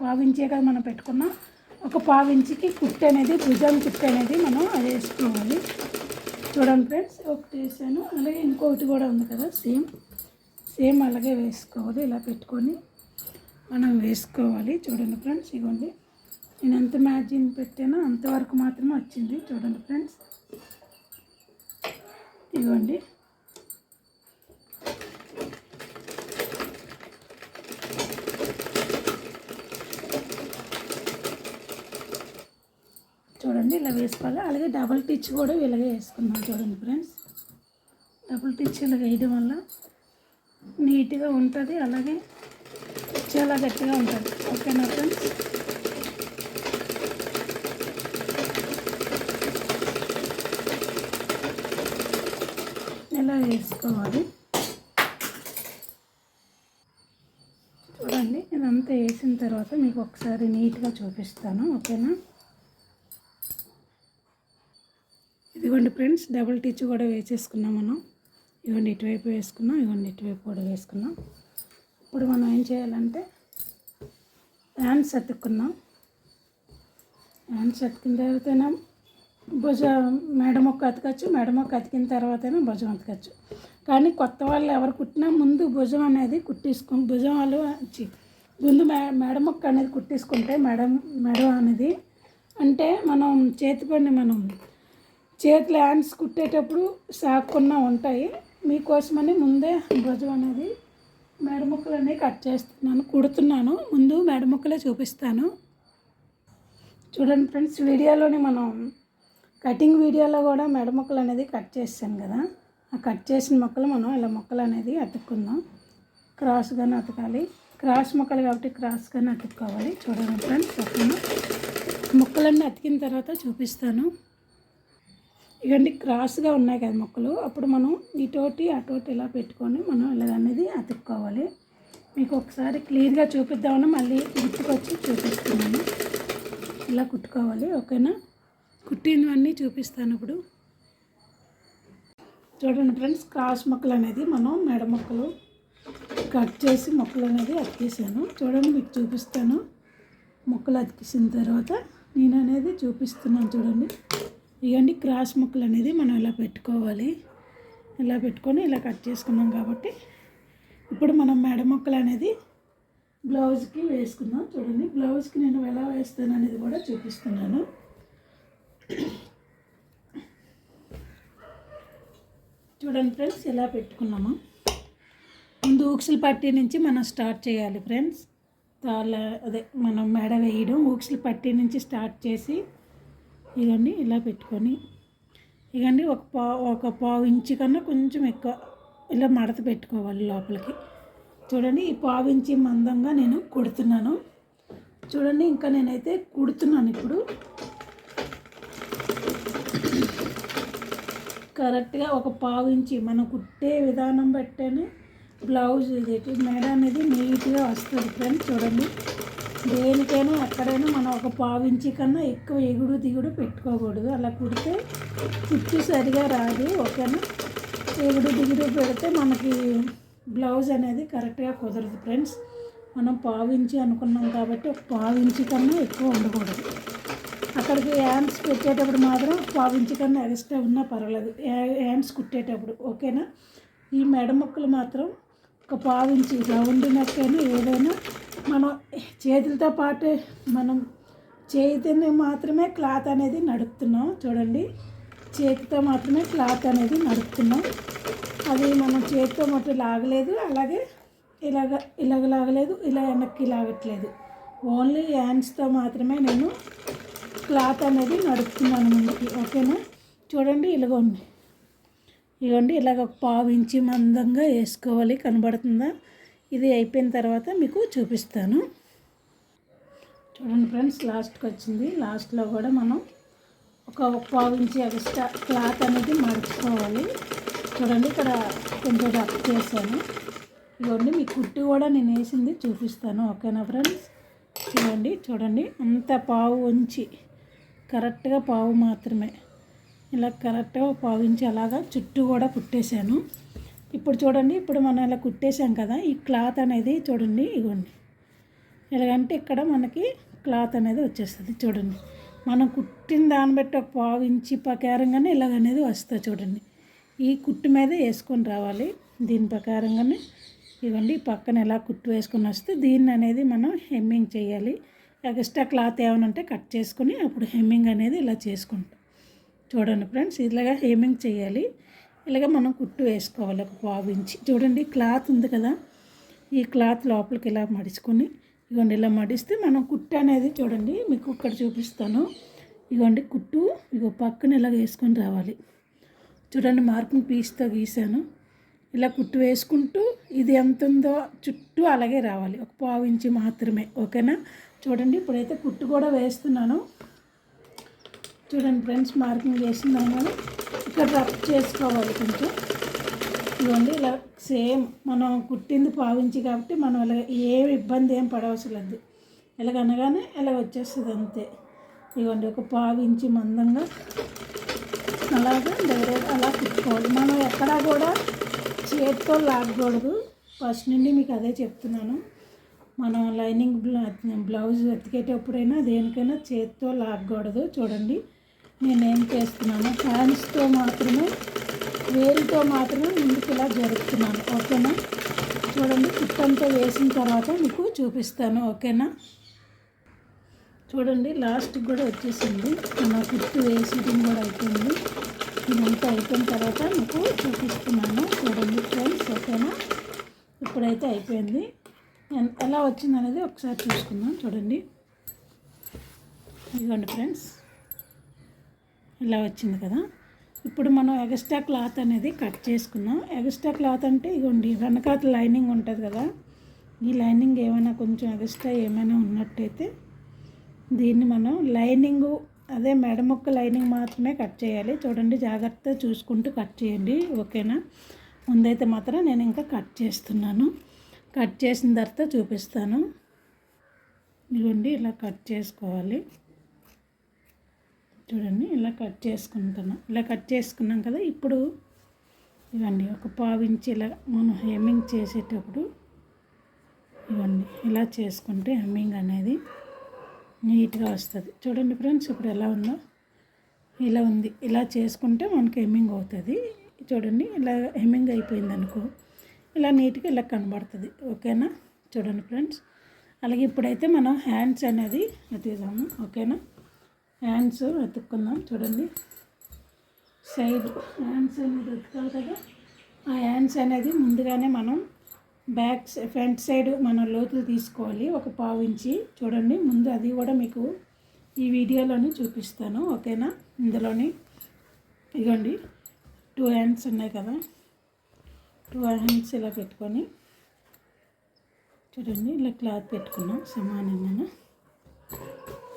పావించే కదా మనం పెట్టుకున్నాం. ఒక పావించికి కుట్టు అనేది, భుజం కుట్టు అనేది మనం అది వేసుకోవాలి. చూడండి ఫ్రెండ్స్, ఒకటి వేసాను, అలాగే ఇంకొకటి కూడా ఉంది కదా, సేమ్ అలాగే వేసుకోవాలి. ఇలా పెట్టుకొని మనం వేసుకోవాలి. చూడండి ఫ్రెండ్స్, ఇవ్వండి, నేను ఎంత మ్యాచింగ్ పెట్టానో అంతవరకు మాత్రమే వచ్చింది. చూడండి ఫ్రెండ్స్, ఇవ్వండి, చూడండి ఇలా వేసుకోవాలి. అలాగే డబుల్ టిచ్ కూడా ఇలాగే వేసుకున్నాం. చూడండి ఫ్రెండ్స్, డబుల్ టిచ్ ఇలా వేయడం వల్ల నీట్గా ఉంటుంది, అలాగే చాలా గట్టిగా ఉంటుంది. ఓకేనా ఫ్రెండ్స్? ఇలా వేసుకోవాలి. చూడండి, ఇదంతా వేసిన తర్వాత మీకు ఒకసారి నీట్గా చూపిస్తాను. ఓకేనా? ఇదిగోండి ఫ్రెండ్స్, డబుల్ టిచ్ కూడా వేసేసుకున్నాం మనం. ఇవ్వండి, ఇటువైపు వేసుకున్నాం, ఇవ్వండి ఇటువైపు కూడా వేసుకున్నాం. ఇప్పుడు మనం ఏం చేయాలంటే హ్యాండ్స్ అతుక్కున్నాం. హ్యాండ్స్ అతికిన తర్వాతైనా మెడమొక్క అతకచ్చు, మెడమొక్క అతికిన తర్వాతైనా భుజం అతకచ్చు. కానీ కొత్త వాళ్ళు ఎవరు కుట్టినా ముందు భుజం అనేది కుట్టేసుకుని, భుజం వాళ్ళు ముందు మెడమొక్క అనేది కుట్టేసుకుంటే మెడ అనేది అంటే మనం చేతి పని మనం చేతులు హ్యాండ్స్ కుట్టేటప్పుడు సాగకుండా ఉంటాయి. మీకోసమని ముందే భుజం అనేది మెడముక్కలు అనేవి కట్ చేస్తున్నాను, కుడుతున్నాను. ముందు మెడముక్కలే చూపిస్తాను. చూడండి ఫ్రెండ్స్, వీడియోలోని మనం కటింగ్ వీడియోలో కూడా మెడముక్కలు అనేది కట్ చేసాం కదా. ఆ కట్ చేసిన ముక్కలు మనం ఇలా ముక్కలు అనేది అతుక్కుందాం. క్రాస్గానే అతకాలి, క్రాస్ ముక్కలు కాబట్టి క్రాస్గానే అతుక్కోవాలి. చూడండి ఫ్రెండ్స్, ఓకేనా? ముక్కలన్నీ అతికిన తర్వాత చూపిస్తాను. ఇవన్నీ క్రాస్గా ఉన్నాయి కదా మొక్కలు, అప్పుడు మనం ఇటోటి అటోటి ఇలా పెట్టుకొని మనం ఇలా అనేది అతుక్కోవాలి. మీకు ఒకసారి క్లియర్గా చూపిద్దామని మళ్ళీ గుర్తుకొచ్చి చూపిస్తున్నాను. ఇలా కుట్టుకోవాలి, ఓకేనా. కుట్టినవన్నీ చూపిస్తాను ఇప్పుడు. చూడండి ఫ్రెండ్స్, క్రాస్ మొక్కలు అనేది మనం మెడ మొక్కలు కట్ చేసి మొక్కలు అనేది అతికేసాను. చూడండి మీకు చూపిస్తాను. మొక్కలు అతికేసిన తర్వాత నేను అనేది చూపిస్తున్నాను. చూడండి, ఇవన్నీ క్రాస్ మొక్కలు అనేది మనం ఇలా పెట్టుకోవాలి. ఇలా పెట్టుకొని ఇలా కట్ చేసుకున్నాం కాబట్టి ఇప్పుడు మనం మెడ మొక్కలు అనేది బ్లౌజ్కి వేసుకుందాం. చూడండి, బ్లౌజ్కి నేను ఎలా వేస్తాను అనేది కూడా చూపిస్తున్నాను. చూడండి ఫ్రెండ్స్, ఎలా పెట్టుకున్నాము. ముందు ఊక్సులు పట్టీ నుంచి మనం స్టార్ట్ చేయాలి ఫ్రెండ్స్. అదే మనం మెడ వేయడం ఊక్సులు పట్టీ నుంచి స్టార్ట్ చేసి ఇవన్నీ ఇలా పెట్టుకొని ఇవన్నీ ఒక పావు ఇంచు కన్నా కొంచెం ఎక్కువ ఇలా మడత పెట్టుకోవాలి లోపలికి. చూడండి, ఈ పావు ఇంచి మందంగా నేను కుడుతున్నాను. చూడండి, ఇంకా నేనైతే కుడుతున్నాను. ఇప్పుడు కరెక్ట్గా ఒక పావు ఇంచి మనం కుట్టే విధానం బట్టేనే బ్లౌజ్ ఇది మెడ అనేది నీట్గా వస్తుంది ఫ్రెండ్స్. చూడండి, దేనికైనా ఎక్కడైనా మనం ఒక పావు ఇంచి కన్నా ఎక్కువ ఎగుడు దిగుడు పెట్టుకోకూడదు. అలా కుడితే కుట్టు సరిగా రాదు, ఓకేనా. ఎగుడు దిగుడు పెడితే మనకి బ్లౌజ్ అనేది కరెక్ట్గా కుదరదు ఫ్రెండ్స్. మనం పావు ఇంచి అనుకున్నాం కాబట్టి ఒక పావు ఇంచి కన్నా ఎక్కువ ఉండకూడదు. అక్కడికి హ్యాండ్స్ పెట్టేటప్పుడు మాత్రం పావు ఇంచి కన్నా ఎక్స్ట్రా ఉన్నా పర్వాలేదు, హ్యాండ్స్ కుట్టేటప్పుడు, ఓకేనా. ఈ మెడ ముక్కలు మాత్రం ఒక పావు ఇంచి రౌండ్ నెక్ అయినా ఏదైనా మనం చేతులతో పాటు మనం చేతిని మాత్రమే క్లాత్ అనేది నడుపుతున్నాం. చూడండి, చేతితో మాత్రమే క్లాత్ అనేది నడుపుతున్నాం. అది మనం చేతితో మొత్తం లాగలేదు, అలాగే ఇలాగ లాగలేదు, ఇలా వెనక్కి లాగట్లేదు. ఓన్లీ హ్యాండ్స్తో మాత్రమే నేను క్లాత్ అనేది నడుపుతున్నాను ముందుకి, ఓకేనా. చూడండి, ఇవ్వండి ఇలాగ ఒక పావు ఇంచి మందంగా వేసుకోవాలి. కనబడుతుందా? ఇది అయిపోయిన తర్వాత మీకు చూపిస్తాను. చూడండి ఫ్రెండ్స్, లాస్ట్కి వచ్చింది. లాస్ట్లో కూడా మనం ఒక పావు ఇంచి ఎక్స్ట్రా క్లాత్ అనేది మడుచుకోవాలి. చూడండి, ఇక్కడ కొంచెం రఫ్ చేశాను. ఇవ్వండి, మీ కుట్టు కూడా నేను వేసింది చూపిస్తాను, ఓకేనా ఫ్రెండ్స్. చూడండి అంత పావు ఉంచి కరెక్ట్గా పావు మాత్రమే ఇలా కరెక్ట్గా పావు ఇంచి అలాగా చుట్టూ కూడా కుట్టేశాను. ఇప్పుడు చూడండి, ఇప్పుడు మనం ఇలా కుట్టేసాం కదా, ఈ క్లాత్ అనేది చూడండి, ఇవ్వండి ఎలాగంటే ఇక్కడ మనకి క్లాత్ అనేది వచ్చేస్తుంది. చూడండి, మనం కుట్టిన దాన్ని బట్టి ఒక పావు ఇంచి ప్రకారంగానే ఇలాగనేది వస్తుంది. చూడండి, ఈ కుట్టు మీద వేసుకొని రావాలి. దీని ప్రకారంగానే ఇవ్వండి పక్కన ఎలా కుట్టు వేసుకొని వస్తే దీన్ని అనేది మనం హెమ్మింగ్ చేయాలి. ఎక్స్ట్రా క్లాత్ ఏమైనా ఉంటే కట్ చేసుకొని అప్పుడు హెమ్మింగ్ అనేది ఇలా చేసుకుంటాం. చూడండి ఫ్రెండ్స్, ఇలాగా హెమ్మింగ్ చేయాలి. ఇలాగ మనం కుట్టు వేసుకోవాలి ఒక పావు ఇంచి. చూడండి, క్లాత్ ఉంది కదా, ఈ క్లాత్ లోపలికి ఇలా మడుచుకొని ఇవ్వండి ఇలా మడిస్తే మనం కుట్టు అనేది చూడండి మీకు ఇక్కడ చూపిస్తాను. ఇవ్వండి కుట్టు పక్కన ఇలా వేసుకొని రావాలి. చూడండి, మార్కింగ్ పీస్తో గీసాను. ఇలా కుట్టు వేసుకుంటూ ఇది ఎంత ఉందో చుట్టూ అలాగే రావాలి, ఒక పావు ఇంచి మాత్రమే, ఓకేనా. చూడండి, ఇప్పుడైతే కుట్టు కూడా వేస్తున్నాను. చూడండి ఫ్రెండ్స్, మార్కింగ్ వేస్తున్నాను కానీ ఇక్కడ రఫ్ చేసుకోవాలి కొంచెం. ఇవ్వండి ఇలా సేమ్ మనం కుట్టింది పావు ఇంచి కాబట్టి మనం ఇలా ఏం ఇబ్బంది ఏం పడవసరం లేదు. ఇలాగనగానే ఇలా వచ్చేస్తుంది అంతే. ఇవ్వండి ఒక పావు ఇంచి మందంగా అలాగా డైరెక్ట్ అలా కుట్టుకోవాలి. మనం ఎక్కడా కూడా చేతితో లాగకూడదు. ఫస్ట్ నుండి మీకు అదే చెప్తున్నాను. మనం లైనింగ్ బ్లౌజ్ ఎతికేటప్పుడైనా దేనికైనా చేతితో లాగకూడదు. చూడండి, నేనేం చేస్తున్నాను, హ్యాండ్స్తో మాత్రమే వేలుతో మాత్రమే ముందుకు ఇలా జరుపుతున్నాను, ఓకేనా. చూడండి, కుట్టంతా వేసిన తర్వాత మీకు చూపిస్తాను, ఓకేనా. చూడండి, లాస్ట్కి కూడా వచ్చేసింది. మన కుట్టు వేసేయడం కూడా అయిపోయింది. ఇదంతా అయిపోయిన తర్వాత మీకు చూపిస్తున్నాను. చూడండి ఫ్రెండ్స్, ఓకేనా. ఇప్పుడైతే అయిపోయింది. ఎలా వచ్చింది అనేది ఒకసారి చూసుకుందాం. చూడండి, ఇదిగోండి ఫ్రెండ్స్, ఇలా వచ్చింది కదా. ఇప్పుడు మనం ఎక్స్ట్రా క్లాత్ అనేది కట్ చేసుకుందాం. ఎక్స్ట్రా క్లాత్ అంటే ఇదిగోండి వెనకాల లైనింగ్ ఉంటుంది కదా, ఈ లైనింగ్ ఏమైనా కొంచెం ఎక్స్ట్రా ఏమైనా ఉన్నట్టయితే దీన్ని మనం లైనింగు అదే మెడ ముక్క లైనింగ్ మాత్రమే కట్ చేయాలి. చూడండి, జాగ్రత్తగా చూసుకుంటూ కట్ చేయండి, ఓకేనా. ముందైతే మాత్రం నేను ఇంకా కట్ చేస్తున్నాను. కట్ చేసిన తర్వాత చూపిస్తాను. ఇదిగోండి, ఇలా కట్ చేసుకోవాలి. చూడండి, ఇలా కట్ చేసుకుంటున్నాం. ఇలా కట్ చేసుకున్నాం కదా. ఇప్పుడు ఇవ్వండి, ఒక పావించి ఇలా మనం హెమ్మింగ్ చేసేటప్పుడు ఇవ్వండి ఇలా చేసుకుంటే హెమ్మింగ్ అనేది నీట్గా వస్తుంది. చూడండి ఫ్రెండ్స్, ఇప్పుడు ఎలా ఉందో, ఇలా ఉంది. ఇలా చేసుకుంటే మనకి హెమ్మింగ్ అవుతుంది. చూడండి, ఇలా హెమ్మింగ్ అయిపోయింది అనుకో, ఇలా నీట్గా ఇలా కనబడుతుంది, ఓకేనా. చూడండి ఫ్రెండ్స్, అలాగే ఇప్పుడైతే మనం హ్యాండ్స్ అనేది అతిదాము, ఓకేనా. హ్యాండ్స్ వెతుక్కుందాం. చూడండి, సైడ్ హ్యాండ్స్ అనేది వెతుకాలి కదా. ఆ హ్యాండ్స్ అనేది ముందుగానే మనం ఫ్రంట్ సైడ్ మనం లోతులు తీసుకోవాలి, ఒక పావు ఇంచి. చూడండి, ముందు అది కూడా మీకు ఈ వీడియోలోని చూపిస్తాను, ఓకేనా. ఇందులోని ఇదిగోండి 2 హ్యాండ్స్ ఉన్నాయి కదా. 2 హ్యాండ్స్ ఇలా పెట్టుకొని చూడండి, ఇలా క్లాత్ పెట్టుకున్నాం సమానంగా.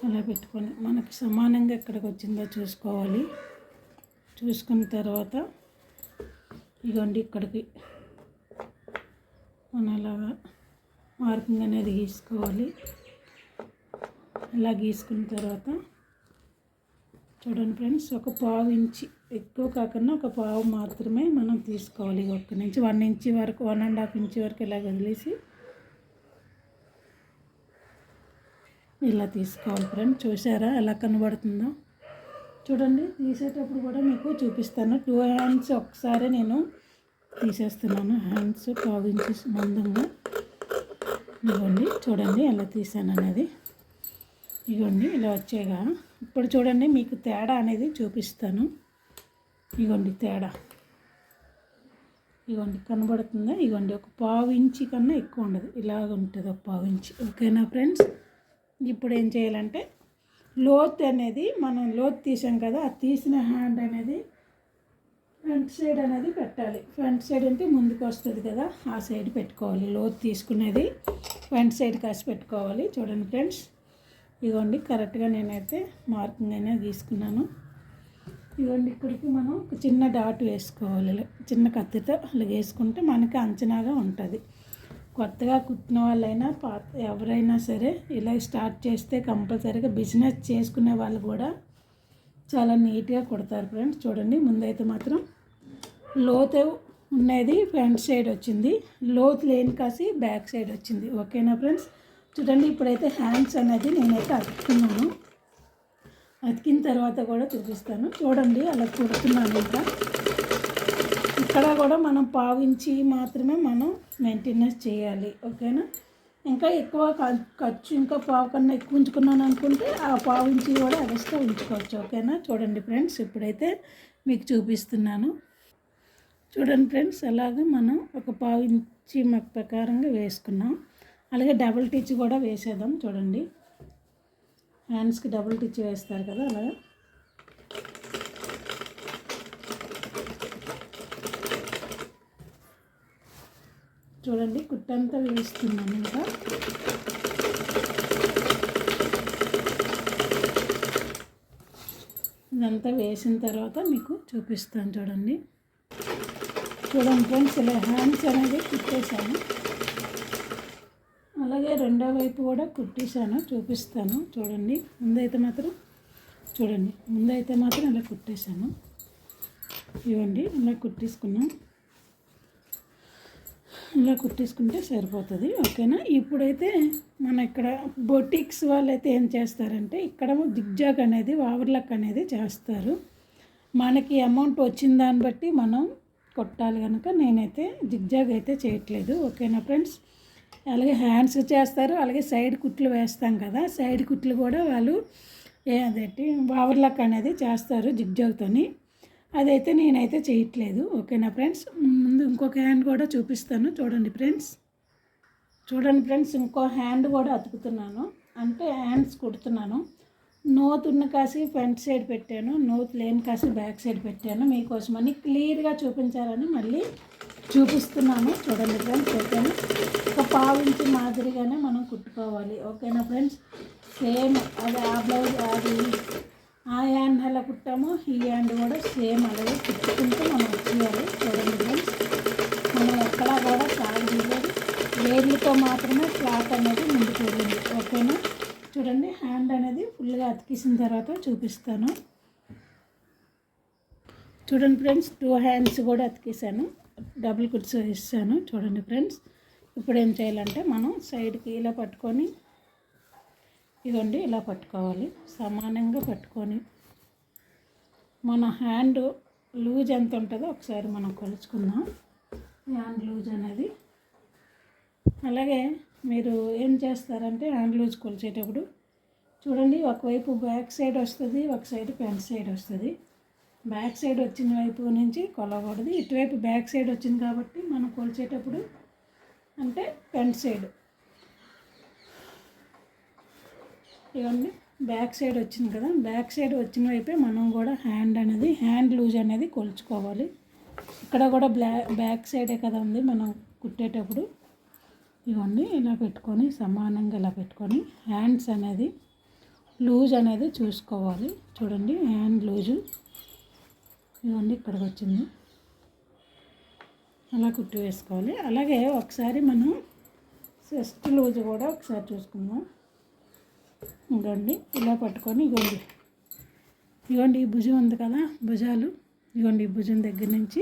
అలా పెట్టుకొని మనకి సమానంగా ఎక్కడికి వచ్చిందో చూసుకోవాలి. చూసుకున్న తర్వాత ఇదిగోండి, ఇక్కడికి మనం అలాగా మార్కింగ్ అనేది గీసుకోవాలి. ఇలా గీసుకున్న తర్వాత చూడండి ఫ్రెండ్స్, ఒక పావు ఇంచి, ఎక్కువ కాకుండా ఒక పావు మాత్రమే మనం తీసుకోవాలి. ఒక్క నుంచి 1 ఇంచ్ వరకు, 1.5 ఇంచ్ వరకు ఇలా వదిలేసి ఇలా తీసుకోవాలి ఫ్రెండ్స్. చూసారా ఎలా కనబడుతుందో? చూడండి, తీసేటప్పుడు కూడా మీకు చూపిస్తాను. 2 హ్యాండ్స్ ఒకసారి నేను తీసేస్తున్నాను. హ్యాండ్స్ పావు ఇంచు మందంగా. ఇవ్వండి, చూడండి ఎలా తీసాను అనేది. ఇవ్వండి, ఇలా వచ్చేగా. ఇప్పుడు చూడండి, మీకు తేడా అనేది చూపిస్తాను. ఇవ్వండి తేడా, ఇవ్వండి కనబడుతుందా? ఇవ్వండి, ఒక పావు ఇంచి కన్నా ఎక్కువ ఉండదు, ఇలాగ ఉంటుంది ఒక పావు ఇంచి, ఓకేనా ఫ్రెండ్స్. ఇప్పుడు ఏం చేయాలంటే, లోత్ అనేది మనం లోత్ తీసాం కదా, ఆ తీసిన హ్యాండ్ అనేది ఫ్రంట్ సైడ్ అనేది పెట్టాలి. ఫ్రంట్ సైడ్ అంటే ముందుకు వస్తుంది కదా, ఆ సైడ్ పెట్టుకోవాలి. లోత్ తీసుకునేది ఫ్రంట్ సైడ్ కాసి పెట్టుకోవాలి. చూడండి ఫ్రెండ్స్, ఇదిగోండి కరెక్ట్గా నేనైతే మార్కింగ్ అనేది గీసుకున్నాను. ఇదిగోండి, ఇక్కడికి మనం ఒక చిన్న డాట్ వేసుకోవాలి. చిన్న కత్తితో అలా వేసుకుంటే మనకి అంచనాగా ఉంటుంది. కొత్తగా కుట్టిన వాళ్ళైనా ఎవరైనా సరే ఇలా స్టార్ట్ చేస్తే కంపల్సరీగా బిజినెస్ చేసుకునే వాళ్ళు కూడా చాలా నీట్గా కుడతారు ఫ్రెండ్స్. చూడండి, ముందైతే మాత్రం లోతు ఉన్నది ఫ్రంట్ సైడ్ వచ్చింది, లోతు లేని కాసి బ్యాక్ సైడ్ వచ్చింది, ఓకేనా ఫ్రెండ్స్. చూడండి, ఇప్పుడైతే హ్యాండ్స్ అనేది నేనైతే అతుకుతున్నాను. అతికిన తర్వాత కూడా చూపిస్తాను. చూడండి, అలా కుడుతున్నాను. ఇక్కడ కూడా మనం పావించి మాత్రమే మనం మెయింటెనెన్స్ చేయాలి, ఓకేనా. ఇంకా ఎక్కువ ఖర్చు, ఇంకా పావు కన్నా ఎక్కువ ఉంచుకున్నాను అనుకుంటే ఆ పావు ఇంచి కూడా ఎక్స్ట్రా ఉంచుకోవచ్చు, ఓకేనా. చూడండి ఫ్రెండ్స్, ఇప్పుడైతే మీకు చూపిస్తున్నాను. చూడండి ఫ్రెండ్స్, అలాగే మనం ఒక పావు ఇంచి మాకు ప్రకారంగా వేసుకున్నాం. అలాగే డబుల్ టిచ్ కూడా వేసేద్దాం. చూడండి, హ్యాండ్స్కి డబుల్ టిచ్ వేస్తారు కదా, అలాగా చూడండి కుట్టంతా వేస్తున్నాను. ఇంకా ఇదంతా వేసిన తర్వాత మీకు చూపిస్తాను. చూడండి ఫ్రెండ్స్, ఇలా హ్యాండ్స్ అనేది కుట్టేశాను. అలాగే రెండో వైపు కూడా కుట్టేశాను, చూపిస్తాను. చూడండి, ముందైతే మాత్రం ఇలా కుట్టేశాను. ఇవ్వండి, ఇలా కుట్టేసుకున్నాం. ఇలా కుట్టేసుకుంటే సరిపోతుంది, ఓకేనా. ఇప్పుడైతే మన ఇక్కడ బొటిక్స్ వాళ్ళు అయితే ఏం చేస్తారంటే, ఇక్కడ జిగ్జాగ్ అనేది ఓవర్లాక్ అనేది చేస్తారు. మనకి అమౌంట్ వచ్చిన దాన్ని బట్టి మనం కొట్టాలి కనుక నేనైతే జిగ్జాగ్ అయితే చేయట్లేదు, ఓకేనా ఫ్రెండ్స్. అలాగే హ్యాండ్స్ చేస్తారు, అలాగే సైడ్ కుట్లు వేస్తాం కదా, సైడ్ కుట్లు కూడా వాళ్ళు అదేంటి ఓవర్లాక్ అనేది చేస్తారు జిగ్జాగ్తోని. అదైతే నేనైతే చేయట్లేదు, ఓకేనా ఫ్రెండ్స్. ముందు ఇంకొక హ్యాండ్ కూడా చూపిస్తాను. చూడండి ఫ్రెండ్స్, ఇంకో హ్యాండ్ కూడా అతుకుతున్నాను, అంటే హ్యాండ్స్ కుడుతున్నాను. నోతున్న కాసి ఫ్రంట్ సైడ్ పెట్టాను, నోతు లేని కాసి బ్యాక్ సైడ్ పెట్టాను. మీకోసమని క్లియర్గా చూపించాలని మళ్ళీ చూపిస్తున్నాను. చూడండి ఫ్రెండ్స్, ఓకేనా. ఒక పావు ఇంచు మాదిరిగానే మనం కుట్టుకోవాలి, ఓకేనా ఫ్రెండ్స్. సేమ్ అది ఆ బ్లౌజ్ అది ఆ హ్యాండ్ ఎలా కుట్టామో ఈ హ్యాండ్ కూడా సేమ్ అలాగే కుట్టుకుంటూ మనం వచ్చేయాలి. చూడండి ఫ్రెండ్స్, మనం ఎక్కడా కూడా సాగదీయాలి. వేర్లతో మాత్రమే క్లాత్ అనేది ముందుకు వెళ్ళింది. ఓకేనా? చూడండి, హ్యాండ్ అనేది ఫుల్గా అతికిసిన తర్వాత చూపిస్తాను. చూడండి ఫ్రెండ్స్, 2 హ్యాండ్స్ కూడా అతికేసాను, డబుల్ కుట్స్ వేసాను. చూడండి ఫ్రెండ్స్, ఇప్పుడు ఏం చేయాలంటే మనం సైడ్కి ఇలా పట్టుకొని ఇదిగోండి ఇలా పట్టుకోవాలి. సమానంగా పట్టుకొని మన హ్యాండ్ లూజ్ ఎంత ఉంటుందో ఒకసారి మనం కొలుచుకుందాం. హ్యాండ్ లూజ్ అనేది అలాగే మీరు ఏం చేస్తారంటే హ్యాండ్ లూజ్ కొలిచేటప్పుడు చూడండి, ఒకవైపు బ్యాక్ సైడ్ వస్తుంది, ఒక సైడ్ ఫ్రంట్ సైడ్ వస్తుంది. బ్యాక్ సైడ్ వచ్చిన వైపు నుంచి కొలవకూడదు. ఇటువైపు బ్యాక్ సైడ్ వచ్చింది కాబట్టి మనం కొలిచేటప్పుడు అంటే ఫ్రంట్ సైడ్ ఇవన్నీ బ్యాక్ సైడ్ వచ్చింది కదా, బ్యాక్ సైడ్ వచ్చిన వైపే మనం కూడా హ్యాండ్ లూజ్ అనేది కొలుచుకోవాలి. ఇక్కడ కూడా బ్యాక్ సైడే కదా ఉంది మనం కుట్టేటప్పుడు. ఇవన్నీ ఇలా పెట్టుకొని సమానంగా ఇలా పెట్టుకొని హ్యాండ్స్ అనేది లూజ్ అనేది చూసుకోవాలి. చూడండి, హ్యాండ్ లూజు ఇవన్నీ ఇక్కడికి వచ్చింది, అలా కుట్టి వేసుకోవాలి. అలాగే ఒకసారి మనం చెస్ట్ లూజ్ కూడా ఒకసారి చూసుకుందాం. ఇవ్వండి ఇలా పట్టుకొని ఇవ్వండి ఈ భుజం ఉంది కదా, భుజాలు ఇవ్వండి, ఈ భుజం దగ్గర నుంచి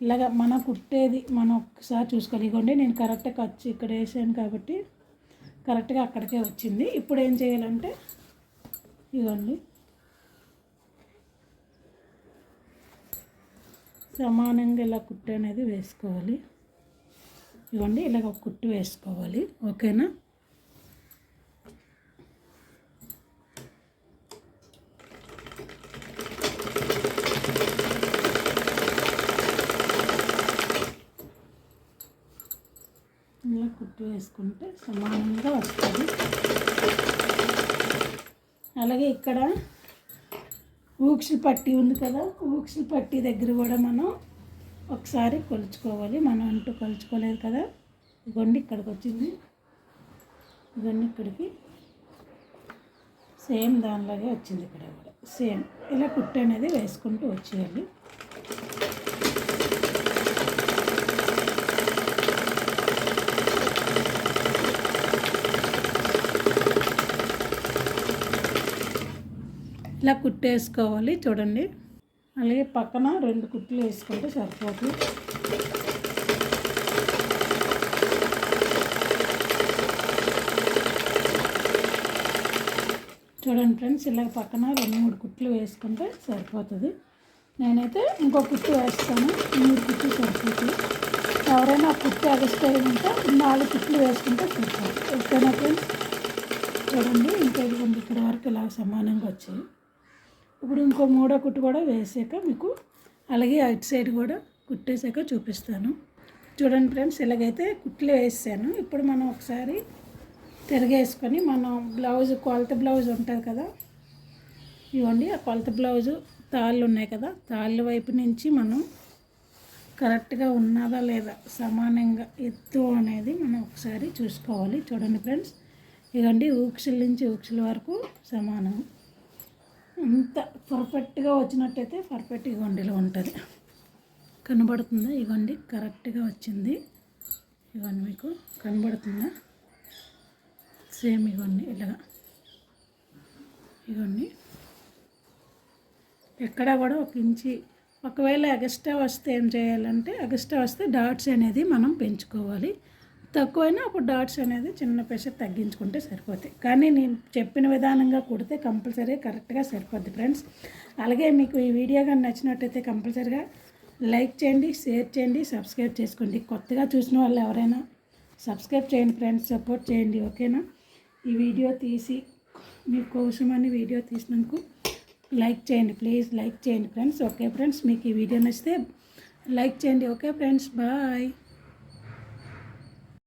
ఇలాగ మనం కుట్టేది మనం ఒకసారి చూసుకోవాలి. ఇవ్వండి, నేను కరెక్ట్గా ఖర్చు ఇక్కడ వేసాను కాబట్టి కరెక్ట్గా అక్కడికే వచ్చింది. ఇప్పుడు ఏం చేయాలంటే ఇవ్వండి సమానంగా ఇలా కుట్టు అనేది వేసుకోవాలి. ఇవ్వండి ఇలాగ ఒక కుట్టు వేసుకోవాలి. ఓకేనా? ఇలా కుట్టు వేసుకుంటే సమానంగా వస్తుంది. అలాగే ఇక్కడ ఊక్సులు పట్టి ఉంది కదా, ఊక్సులు పట్టి దగ్గర కూడా మనం ఒకసారి కొలుచుకోవాలి. మనం అంటూ కొలుచుకోలేదు కదా, ఇగోండి ఇక్కడికి వచ్చింది, ఇవన్నీ ఇక్కడికి సేమ్ దానిలాగే వచ్చింది. ఇక్కడ కూడా సేమ్ ఇలా కుట్టు అనేది వేసుకుంటూ వచ్చేయాలి. ఇలా కుట్టేసుకోవాలి. చూడండి, అలాగే పక్కన 2 కుట్లు వేసుకుంటే సరిపోతుంది. చూడండి ఫ్రెండ్స్, ఇలా పక్కన 2-3 కుట్లు వేసుకుంటే సరిపోతుంది. నేనైతే ఇంకో కుట్టు వేస్తాను, 3 కుట్లు సరిపోతుంది. ఎవరైనా కుట్టు ఎగస్ట్రా ఉంటే 4 కుట్లు వేసుకుంటే సరిపోతుంది. ఓకేనా ఫ్రెండ్స్? చూడండి, ఇంకా ఇదిగోండి ఇక్కడ వరకు ఇలా సమానంగా వచ్చాయి. ఇప్పుడు ఇంకో 3వ కుట్టు కూడా వేసాక మీకు అలాగే అటు సైడ్ కూడా కుట్టేసాక చూపిస్తాను. చూడండి ఫ్రెండ్స్, ఇలాగైతే కుట్లు వేసాను. ఇప్పుడు మనం ఒకసారి తిరగేసుకొని మనం బ్లౌజ్ కొలత బ్లౌజ్ ఉంటుంది కదా, ఇవ్వండి ఆ కొలత బ్లౌజు తాళ్ళు ఉన్నాయి కదా, తాళ్ళ వైపు నుంచి మనం కరెక్ట్గా ఉన్నదా లేదా సమానంగా ఎత్తు అనేది మనం ఒకసారి చూసుకోవాలి. చూడండి ఫ్రెండ్స్, ఇవ్వండి ఊక్సుల నుంచి ఊక్సుల వరకు సమానం. అంత పర్ఫెక్ట్గా వచ్చినట్టయితే పర్ఫెక్ట్గా ఇవ్వండిలో ఉంటుంది. కనబడుతుందా? ఇవ్వండి కరెక్ట్గా వచ్చింది. ఇవ్వండి మీకు కనబడుతుందా? సేమ్ ఇవ్వండి ఇలాగా. ఇవ్వండి ఎక్కడా కూడా 1 ఇంచి, ఒకవేళ ఎగస్ట్రా వస్తే ఏం చేయాలంటే ఎగస్ట్రా వస్తే డాట్స్ అనేది మనం పెంచుకోవాలి. తక్కువైనా అప్పుడు డాట్స్ అనేది చిన్న పెసర్ తగ్గించుకుంటే సరిపోతాయి. కానీ నేను చెప్పిన విధానంగా కుడితే కంపల్సరీ కరెక్ట్గా సరిపోద్ది ఫ్రెండ్స్. అలాగే మీకు ఈ వీడియో కానీ నచ్చినట్టయితే కంపల్సరీగా లైక్ చేయండి, షేర్ చేయండి, సబ్స్క్రైబ్ చేసుకోండి. కొత్తగా చూసిన వాళ్ళు ఎవరైనా సబ్స్క్రైబ్ చేయండి ఫ్రెండ్స్, సపోర్ట్ చేయండి. ఓకేనా? ఈ వీడియో తీసి మీకోసమని వీడియో తీసినందుకు లైక్ చేయండి, ప్లీజ్ లైక్ చేయండి ఫ్రెండ్స్. ఓకే ఫ్రెండ్స్, మీకు ఈ వీడియో నచ్చితే లైక్ చేయండి. Okay friends, bye.